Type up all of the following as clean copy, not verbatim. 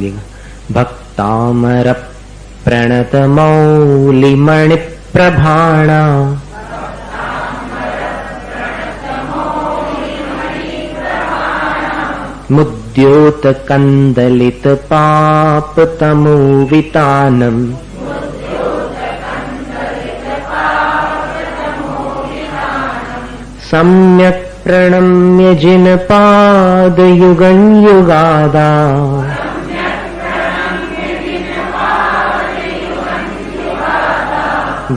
बोलिएगा। भक्तामर प्रणत मौलिमणि प्रभाणा मुद्योत कंदलित पाप तमोवितानम सम्यक् प्रणम्य जिन पाद युगं युगादा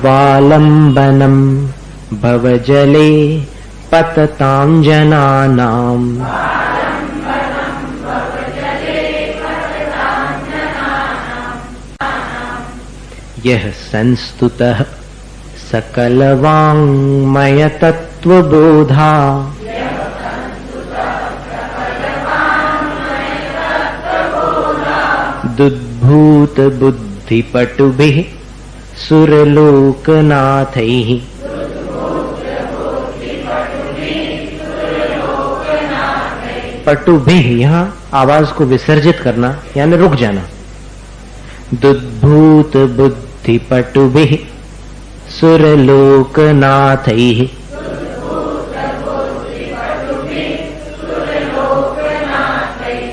वालंबनम भवजले पततां जनानाम् यह संस्तुतः सकलवाङ्मय तत्त्वबोधा दुद्भूत बुद्धिपटुभिः सुरलोकनाथैः पटुभिः, यहाँ आवाज को विसर्जित करना यानी रुक जाना। दुद्भूत बुद्धिपटुभिः सुरलोकनाथैः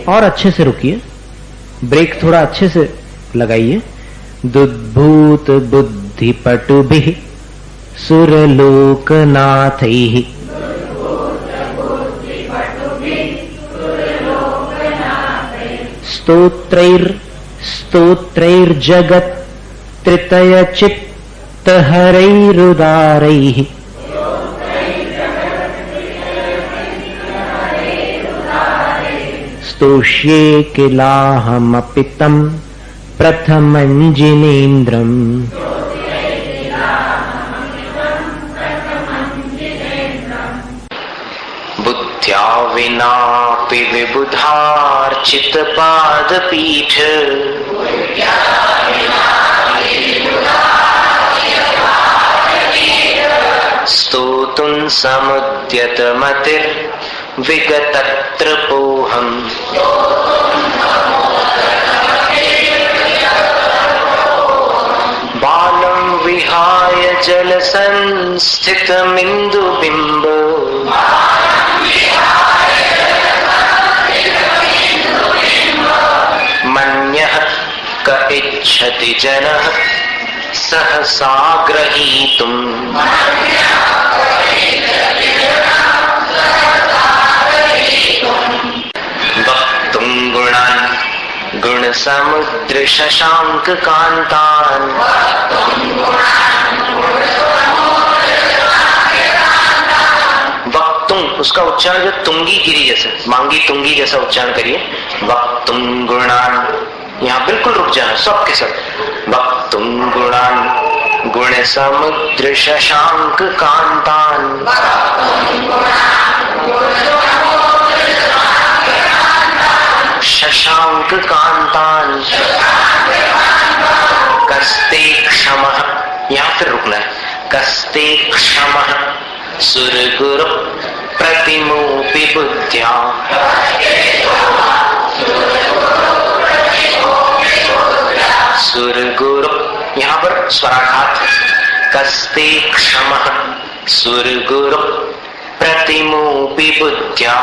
और अच्छे से रुकिए, ब्रेक थोड़ा अच्छे से लगाइए। दुद्भूत बुद्धिपटुभिः सुरलोकनाथैः स्तोत्रैर्जगत् त्रितयचित्तहरैरुदारैः स्तोष्ये किलाहमपि तं प्रथमं जिनेन्द्रम् बुद्ध्या विनापि विबुधार्चित पादपीठ स्तोतुं समुद्यतमतिर्विगतत्रपोऽहम् बालं विहाय जलसंस्थितमिन्दुबिम्ब मन्यः क इच्छति जनः सहसा ग्रहीतुम् वक्तुं गुणान् गुणसमुद्र शशांक कांतान् वक्तुं, उसका उच्चारण जो तुंगी गिरी जैसे, मांगी तुंगी जैसा उच्चारण करिए। वक्तुं गुणान्, यहाँ बिल्कुल रुक जाना सबके सब। वक्तुं गुणान् गुण समुद्र शशांक कांतान् शशांक कांतान् कस्ते क्षमः, यहाँ फिर रुकना है। कस्ते क्षमः सुरगुरु प्रतिमोपि बुद्ध्या सुरगुरु, यहाँ पर स्वराघात। कस्ते क्षमः सुरगुरु प्रतिमोपि बुद्ध्या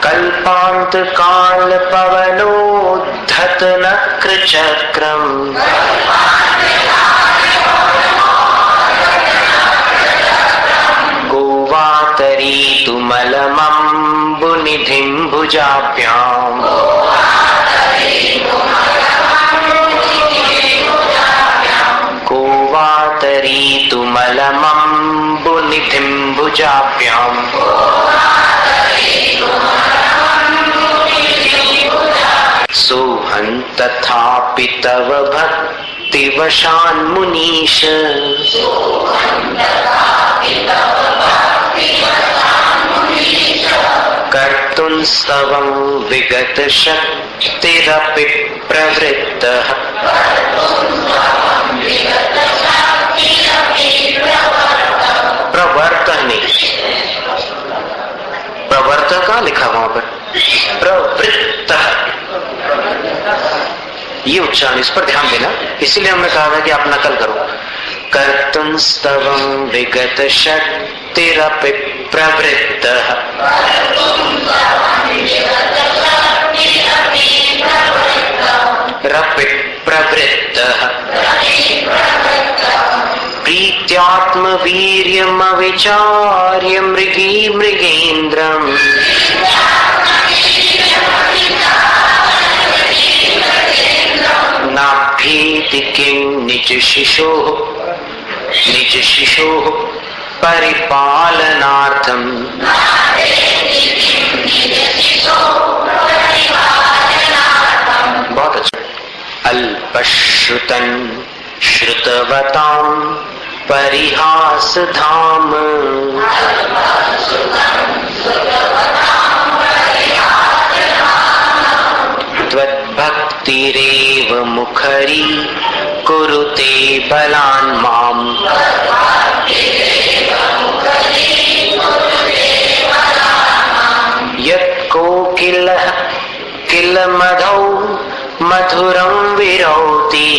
कल्पांत काल पवनोद्धत नक्र चक्रम गोवातरीतु मलमम्बुनिधिं भुजाभ्याम् गोवातरीतु मलमम्बुनिधिं भुजाभ्याम् सोहं तथापि तव भक्तिवशान् मुनीश कर्तुं स्तवं विगत शक्तिरपि प्रवृत्तः प्रवर्तने कहाँ लिखा वहां पर? प्रवृत्त, ये उच्चारण, इस पर ध्यान देना। इसीलिए हमने कहा था कि आप नकल करो। कर्तुं स्तवं विगत शक्तिरपि प्रवृत्तः, रपि प्रवृत्तः, प्रीत्यात्मवीर्यमविचार्य मृगी मृगेन्द्रम्, नाभ्येति किं निज शिशोः परिपालनार्थम्। बहुत अच्छा। अल्पश्रुतन् श्रुतवतां परिहासधाम, त्वद्भक्तिरेव मुखरी कुरुते बलान् माम्। यत्कोकिलः किल मधौ मधुरं विरौति,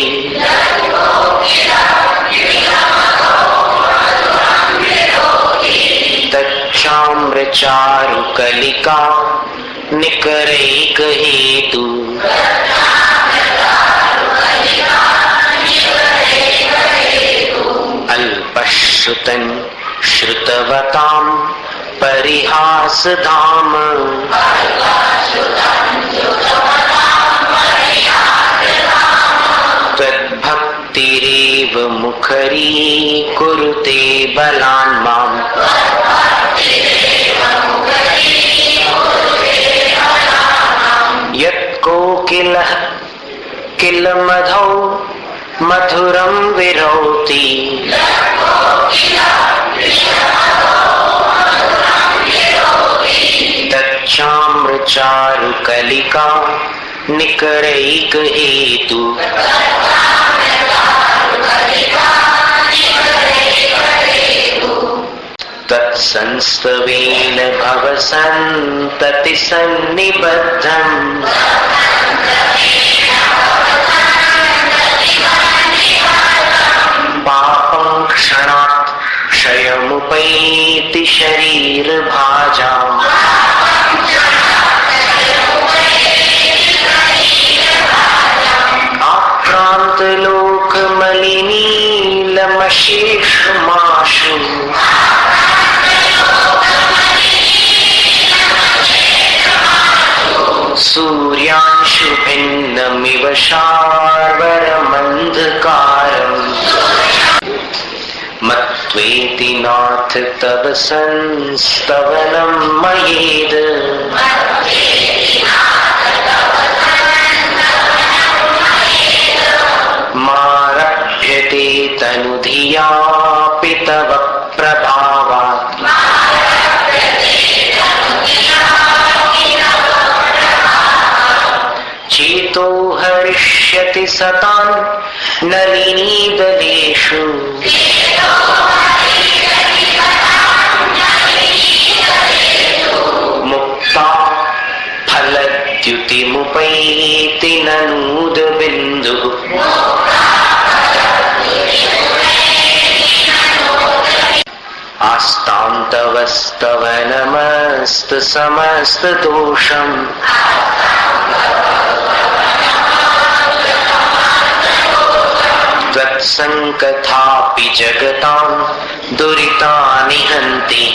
तच्छाम्रचारुकलिका निकरैकहेतु। अल्पश्रुतन् श्रुतवतां परिहासधाम, त्वद्भक्तिरेव मुखरी कुरुते बलान् माम्। यत्कोकिलः किल मधौ मधुरं विरौति, तच्छाम्रचारुकलिका निकरैकहेतु। तत्संस्तवेन भवसन्तति सन्निबद्धम्, पापं क्षणात् क्षयमुपैति शरीरभाजाम्। आक्रान्तलोकमलिनीलमशेषमाशु, सूर्यांशु भिन्नमिव शार्वरमन्धकारम्। मत्वेति नाथ तव संस्तवनं मयेद, मारभ्यते तनुधियापि तव प्रभावात्। चेतो हरिष्यति सतां नलिनीदलेषु, मुक्ता फलद्युतिमुपैति ननूदबिन्दुः। आस्तान्तवस्तवनमस्त समस्तदोषम्, त्वत्सङ्कथापि जगतां दुरितानि हन्ति।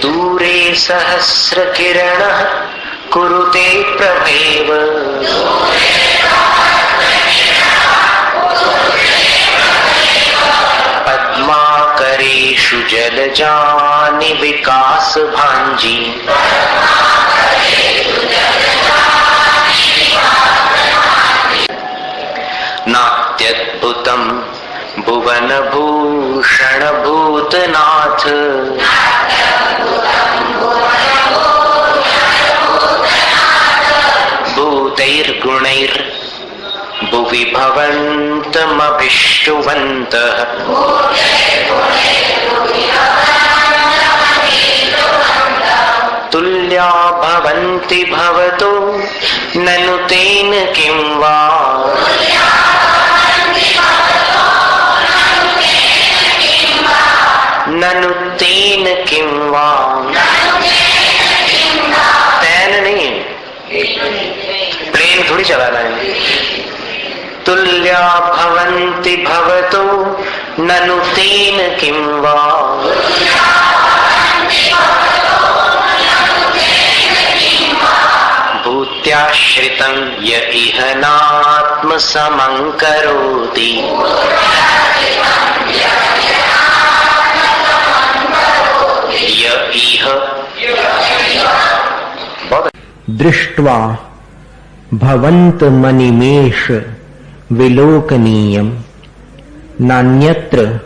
दूरे सहस्रकिरणः कुरुते प्रभेव, पद्माकरेषु जलजानि विकासभाञ्जी। नात्यद्भुतं भुवनभूषणभूतनाथ, भूतैर्गुणैर् भुवि भवन्तमभिष्टुवन्तः। तुल्या भवन्ति भवतो ननु तेन किं वा। ननु तेन किं वा, तेन नहीं है, प्लेन थोड़ी चलाना है। तुल्या भवन्ति भवतो ननु तेन किं वा। भूत्याश्रितं य इह नात्मसमं करोति। य इह दृष्ट्वा भवन्तमनिमेष विलोकनीयम् नान्यत्र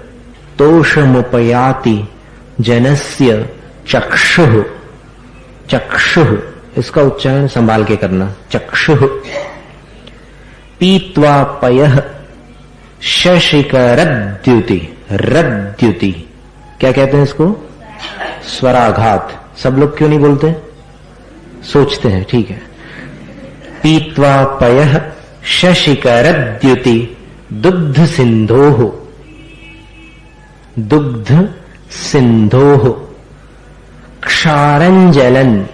तोषमुपयाति जनस्य चक्षुः। चक्षुः इसका उच्चारण संभाल के करना, चक्षुः। पीत्वा पयः शशिकरद्युति। रद्युति क्या कहते हैं इसको? स्वराघात। सब लोग क्यों नहीं बोलते? सोचते हैं, ठीक है। पीत्वा पयः शशिकरद्युति दुग्ध सिंधोः। दुग्ध सिंधोः क्षारंजलन।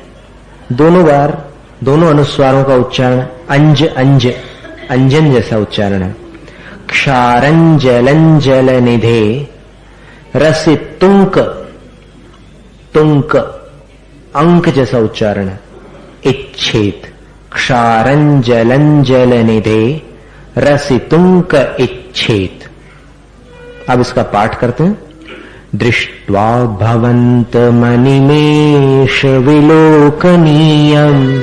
दोनों बार दोनों अनुस्वारों का उच्चारण अंज अंज अंजन जैसा उच्चारण है। क्षारंजलन जलनिधे रसितुंक। तुंक अंक जैसा उच्चारण है। इच्छेत। क्षारंजलन जलनिधे रसितुंक इच्छेत। अब इसका पाठ करते हैं। दृष्ट्वा भवन्तमनिमेष विलोकनीयम्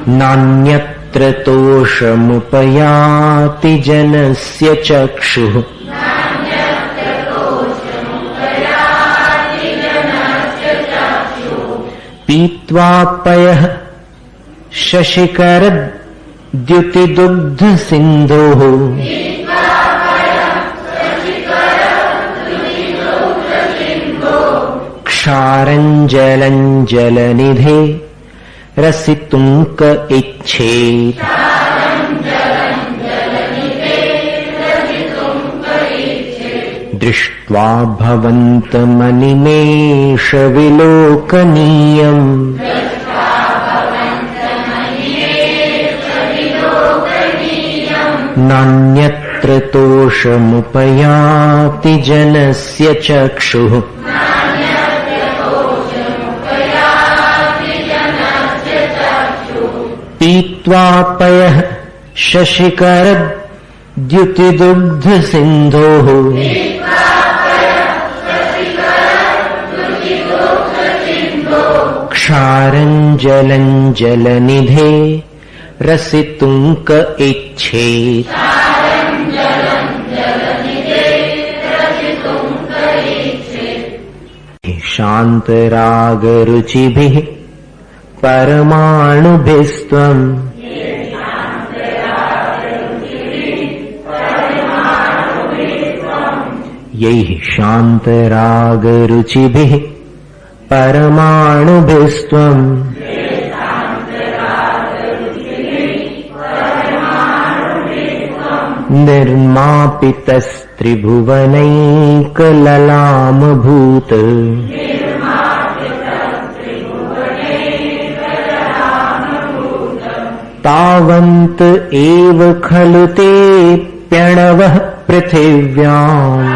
नान्यत्र तोषमुपयाति जनस्य चक्षुः। पीत्वा पयः शशिकरद्युतिदुग्ध सिंधोः क्षारंजलनिधे रसितुंक इच्छेत्। दृष्ट्वा भवन्तमनिमेष विलोकनीयम् नान्यत्र तोषमुपयाति जनस्य चक्षुः। पीत्वा पयः शशिकरद्युतिदुग्ध सिंधोः क्षारंजलन जलनिधे रसितुंक इच्छेत्। शान्तरागरुचिभिः परमाणुभिस्त्वम् यैः शान्तरागरुचिभिः परमाणुभिस्त्वम् निर्मापितस्त्रिभुवनैकललामभूत् तावन्त एव खलु ते प्रणवः पृथिव्याम्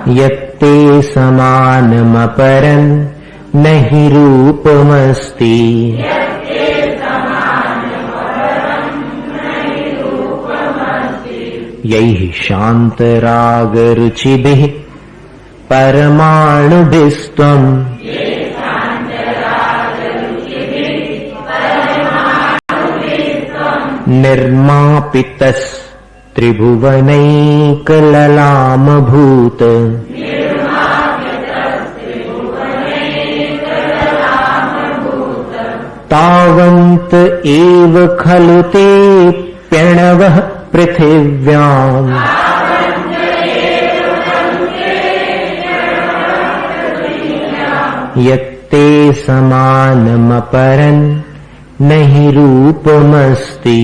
यत्ते समानमपरन् न हि रूपमस्ति। यैः शान्तरागरुचिभिः परमाणुभिस्त्वम् निर्मापितस्त्रिभुवनैकललामभूत् तावन्त एव खलु ते प्रणवः पृथिव्याम् यत्ते समानमपरन् नहि रूपमस्ति